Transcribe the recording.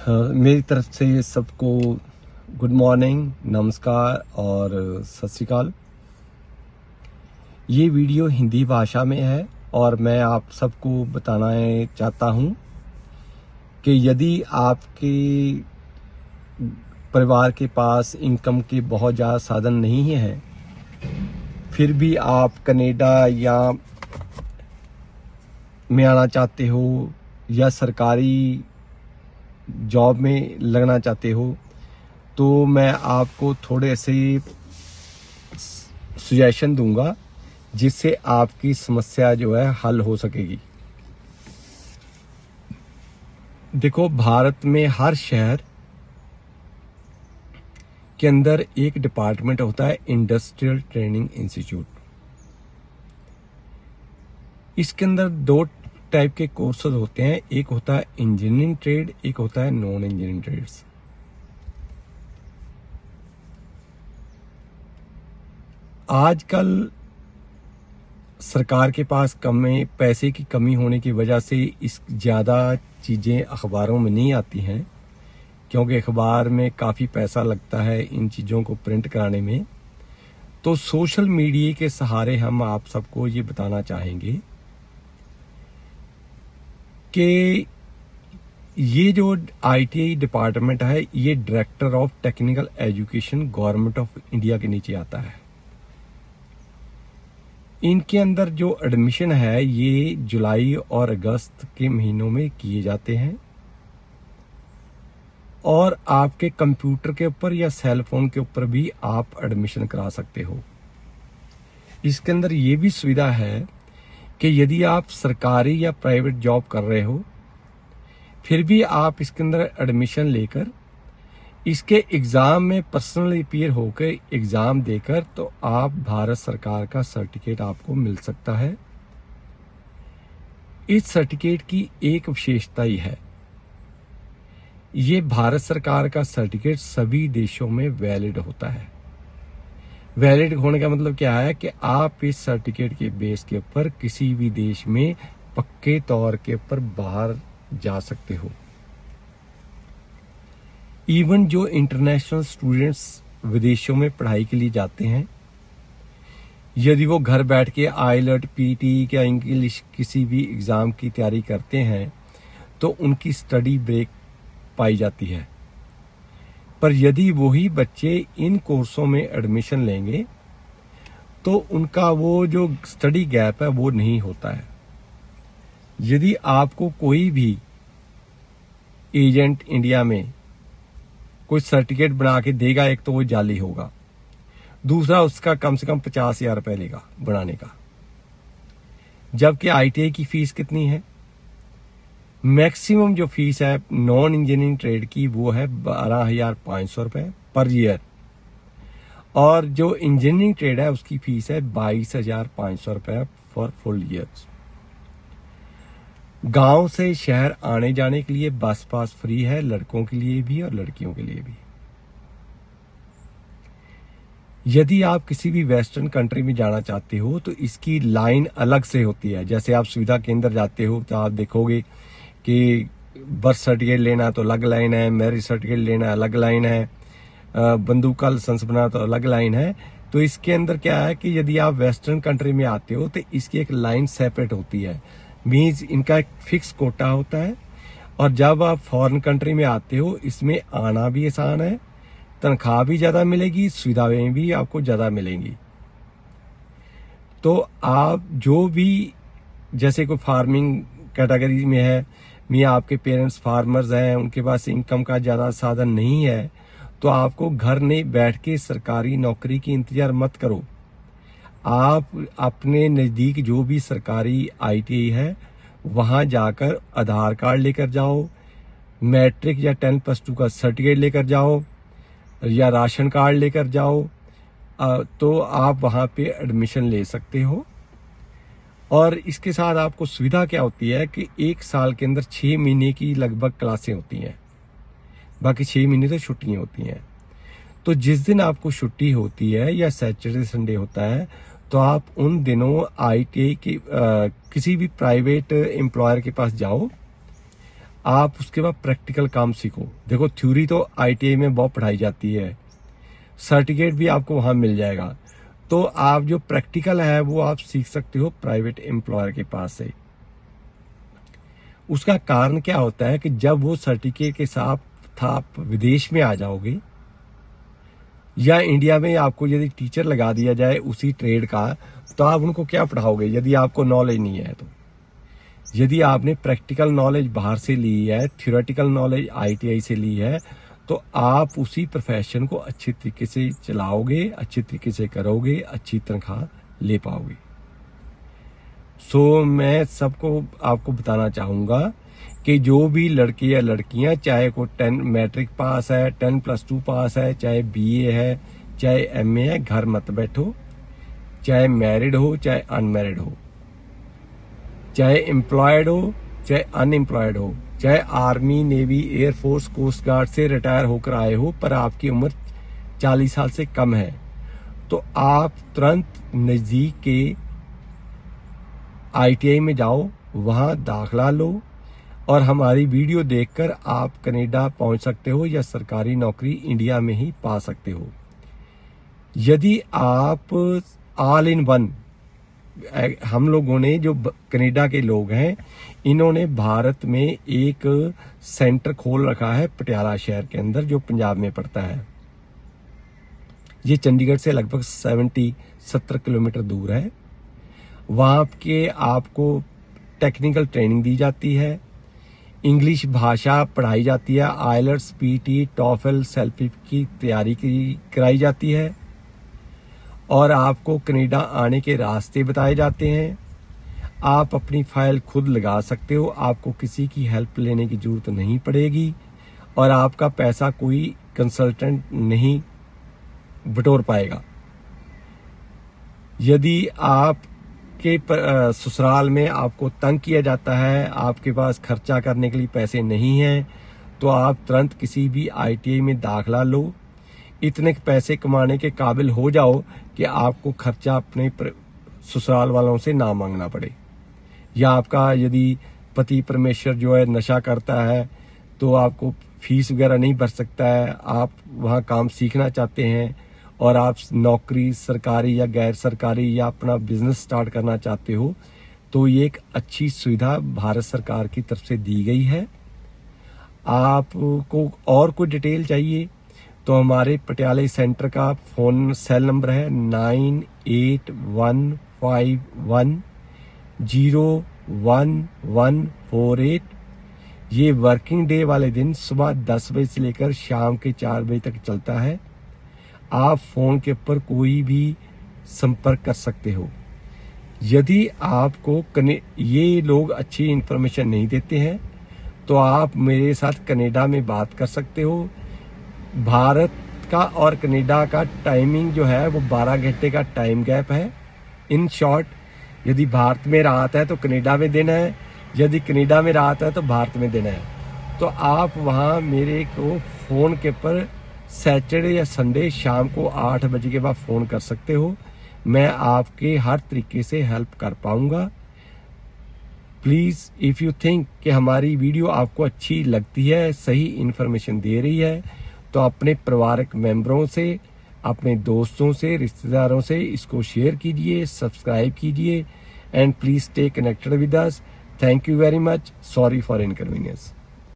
मेरी तरफ से सबको गुड मॉर्निंग, नमस्कार और सत श्री अकाल। ये वीडियो हिंदी भाषा में है और मैं आप सबको बताना चाहता हूँ कि यदि आपके परिवार के पास इनकम के बहुत ज़्यादा साधन नहीं है, फिर भी आप कनाडा या में आना चाहते हो या सरकारी जॉब में लगना चाहते हो, तो मैं आपको थोड़े से सजेशन दूंगा जिससे आपकी समस्या जो है हल हो सकेगी। देखो, भारत में हर शहर के अंदर एक डिपार्टमेंट होता है इंडस्ट्रियल ट्रेनिंग इंस्टीट्यूट। इसके अंदर दो टाइप के कोर्सेज होते हैं, एक होता है इंजीनियरिंग ट्रेड, एक होता है नॉन इंजीनियरिंग ट्रेड्स। आजकल सरकार के पास पैसे की कमी होने की वजह से इस ज़्यादा चीज़ें अखबारों में नहीं आती हैं, क्योंकि अखबार में काफ़ी पैसा लगता है इन चीज़ों को प्रिंट कराने में। तो सोशल मीडिया के सहारे हम आप सबको ये बताना चाहेंगे कि ये जो ITI डिपार्टमेंट है, ये director of technical education government of India के नीचे आता है। इनके अंदर जो एडमिशन है ये जुलाई और अगस्त के महीनों में किए जाते हैं और आपके कंप्यूटर के ऊपर या सेल फोन के ऊपर भी आप एडमिशन करा सकते हो। इसके अंदर ये भी सुविधा है कि यदि आप सरकारी या प्राइवेट जॉब कर रहे हो, फिर भी आप इसके अंदर एडमिशन लेकर इसके एग्जाम में पर्सनल अपीयर होकर एग्जाम देकर तो आप भारत सरकार का सर्टिफिकेट आपको मिल सकता है। इस सर्टिफिकेट की एक विशेषता ही है, ये भारत सरकार का सर्टिफिकेट सभी देशों में वैलिड होता है। वैलिड होने का मतलब क्या है कि आप इस सर्टिफिकेट के बेस के ऊपर किसी भी देश में पक्के तौर के ऊपर बाहर जा सकते हो। इवन जो इंटरनेशनल स्टूडेंट्स विदेशों में पढ़ाई के लिए जाते हैं, यदि वो घर बैठ के IELTS, PT या इंग्लिश किसी भी एग्जाम की तैयारी करते हैं तो उनकी स्टडी ब्रेक पाई जाती है। पर यदि वही बच्चे इन कोर्सों में एडमिशन लेंगे तो उनका वो जो स्टडी गैप है वो नहीं होता है। यदि आपको कोई भी एजेंट इंडिया में कोई सर्टिफिकेट बना के देगा, एक तो वो जाली होगा, दूसरा उसका कम से कम 50,000 रुपए लेगा बनाने का। जबकि ITI की फीस कितनी है? मैक्सिमम जो फीस है नॉन इंजीनियरिंग ट्रेड की वो है 12,500 रुपए पर ईयर, और जो इंजीनियरिंग ट्रेड है उसकी फीस है 22,500 रुपए फॉर फुल ईयर। गांव से शहर आने जाने के लिए बस पास फ्री है, लड़कों के लिए भी और लड़कियों के लिए भी। यदि आप किसी भी वेस्टर्न कंट्री में जाना चाहते हो तो इसकी लाइन अलग से होती है। जैसे आप सुविधा केंद्र जाते हो तो आप देखोगे कि बर्थ सर्टिफिकेट लेना तो अलग लाइन है, मैरिज सर्टिफिकेट लेना अलग लाइन है, बंदूक का लाइसेंस बनाना तो अलग लाइन है। तो इसके अंदर क्या है कि यदि आप वेस्टर्न कंट्री में आते हो तो इसकी एक लाइन सेपरेट होती है, मीन्स इनका एक फिक्स कोटा होता है। और जब आप फॉरेन कंट्री में आते हो इसमें आना भी आसान है, तनख्वाह भी ज्यादा मिलेगी, सुविधाएं भी आपको ज्यादा मिलेंगी। तो आप जो भी, जैसे कोई फार्मिंग कैटेगरी में है, आपके पेरेंट्स फार्मर्स हैं, उनके पास इनकम का ज्यादा साधन नहीं है, तो आपको घर नहीं बैठ के सरकारी नौकरी की इंतजार मत करो। आप अपने नजदीक जो भी सरकारी ITI है वहां जाकर आधार कार्ड लेकर जाओ, मैट्रिक या 10+2 का सर्टिफिकेट लेकर जाओ या राशन कार्ड लेकर जाओ, तो आप वहां पे एडमिशन ले सकते हो। और इसके साथ आपको सुविधा क्या होती है कि 1 साल के अंदर 6 महीने की लगभग क्लासें होती हैं, बाकी 6 महीने तो छुट्टियां होती हैं। तो जिस दिन आपको छुट्टी होती है या सैटरडे संडे होता है तो आप उन दिनों ITI की किसी भी प्राइवेट एम्प्लॉयर के पास जाओ, आप उसके बाद प्रैक्टिकल काम सीखो। देखो थ्योरी तो ITI में बहुत पढ़ाई जाती है, सर्टिफिकेट भी आपको वहां मिल जाएगा, तो आप जो प्रैक्टिकल है वो आप सीख सकते हो प्राइवेट एम्प्लॉयर के पास से। उसका कारण क्या होता है कि जब वो सर्टिफिकेट के साथ आप विदेश में आ जाओगे या इंडिया में आपको यदि टीचर लगा दिया जाए उसी ट्रेड का, तो आप उनको क्या पढ़ाओगे यदि आपको नॉलेज नहीं है। तो यदि आपने प्रैक्टिकल नॉलेज बाहर से ली है, थ्योरेटिकल नॉलेज ITI से ली है, तो आप उसी प्रोफेशन को अच्छे तरीके से चलाओगे, अच्छे तरीके से करोगे, अच्छी तनख्वाह ले पाओगे। सो मैं सबको आपको बताना चाहूंगा कि जो भी लड़के या लड़कियां, चाहे को 10 मैट्रिक पास है, 10+2 पास है, चाहे BA है, चाहे MA है, घर मत बैठो। चाहे मैरिड हो, चाहे अनमैरिड हो, चाहे एम्प्लॉयड हो, चाहे अनएम्प्लॉयड हो, चाहे army, navy, air force, coast guard से रिटायर होकर आए हो पर आपकी उम्र 40 साल से कम है, तो आप तुरंत नजदीक के ITI में जाओ, वहां दाखला लो और हमारी वीडियो देखकर आप कनाडा पहुंच सकते हो या सरकारी नौकरी इंडिया में ही पा सकते हो। यदि आप ऑल इन वन, हम लोगों ने जो कनाडा के लोग हैं, इन्होंने भारत में एक सेंटर खोल रखा है पटियाला शहर के अंदर, जो पंजाब में पड़ता है। ये चंडीगढ़ से लगभग 70 किलोमीटर दूर है। वहां के आपको टेक्निकल ट्रेनिंग दी जाती है, इंग्लिश भाषा पढ़ाई जाती है, आइलेट्स, PT, टॉफल, सेल्फिप की तैयारी कराई जाती है और आपको कनाडा आने के रास्ते बताए जाते हैं। आप अपनी फाइल खुद लगा सकते हो, आपको किसी की हेल्प लेने की जरूरत नहीं पड़ेगी और आपका पैसा कोई कंसल्टेंट नहीं बटोर पाएगा। यदि आप के ससुराल में आपको तंग किया जाता है, आपके पास खर्चा करने के लिए पैसे नहीं हैं, तो आप तुरंत किसी भी ITI में दाखला लो, इतने पैसे कमाने के काबिल हो जाओ कि आपको खर्चा अपने ससुराल वालों से ना मांगना पड़े। या आपका यदि पति परमेश्वर जो है नशा करता है तो आपको फीस वगैरह नहीं भर सकता है, आप वहाँ काम सीखना चाहते हैं और आप नौकरी सरकारी या गैर सरकारी या अपना बिजनेस स्टार्ट करना चाहते हो, तो ये एक अच्छी सुविधा भारत सरकार की तरफ से दी गई है। आपको और कोई डिटेल चाहिए तो हमारे पटियाला सेंटर का फोन सेल नंबर है 9815101148। ये वर्किंग डे वाले दिन सुबह 10 बजे से लेकर शाम के 4 बजे तक चलता है। आप फोन के ऊपर कोई भी संपर्क कर सकते हो। यदि आपको ये लोग अच्छी इंफॉर्मेशन नहीं देते हैं तो आप मेरे साथ कनाडा में बात कर सकते हो। भारत का और कनाडा का टाइमिंग जो है वो 12 घंटे का टाइम गैप है। इन शॉर्ट, यदि भारत में रात है तो कनाडा में दिन है, यदि कनाडा में रात है तो भारत में दिन है। तो आप वहाँ मेरे को फोन के ऊपर सैटरडे या संडे शाम को 8 बजे के बाद फोन कर सकते हो। मैं आपके हर तरीके से हेल्प कर पाऊंगा। प्लीज इफ यू थिंक कि हमारी वीडियो आपको अच्छी लगती है, सही इंफॉर्मेशन दे रही है, तो अपने परिवारक मेंबरों से, अपने दोस्तों से, रिश्तेदारों से इसको शेयर कीजिए, सब्सक्राइब कीजिए and please stay connected with us. Thank you very much. Sorry for inconvenience.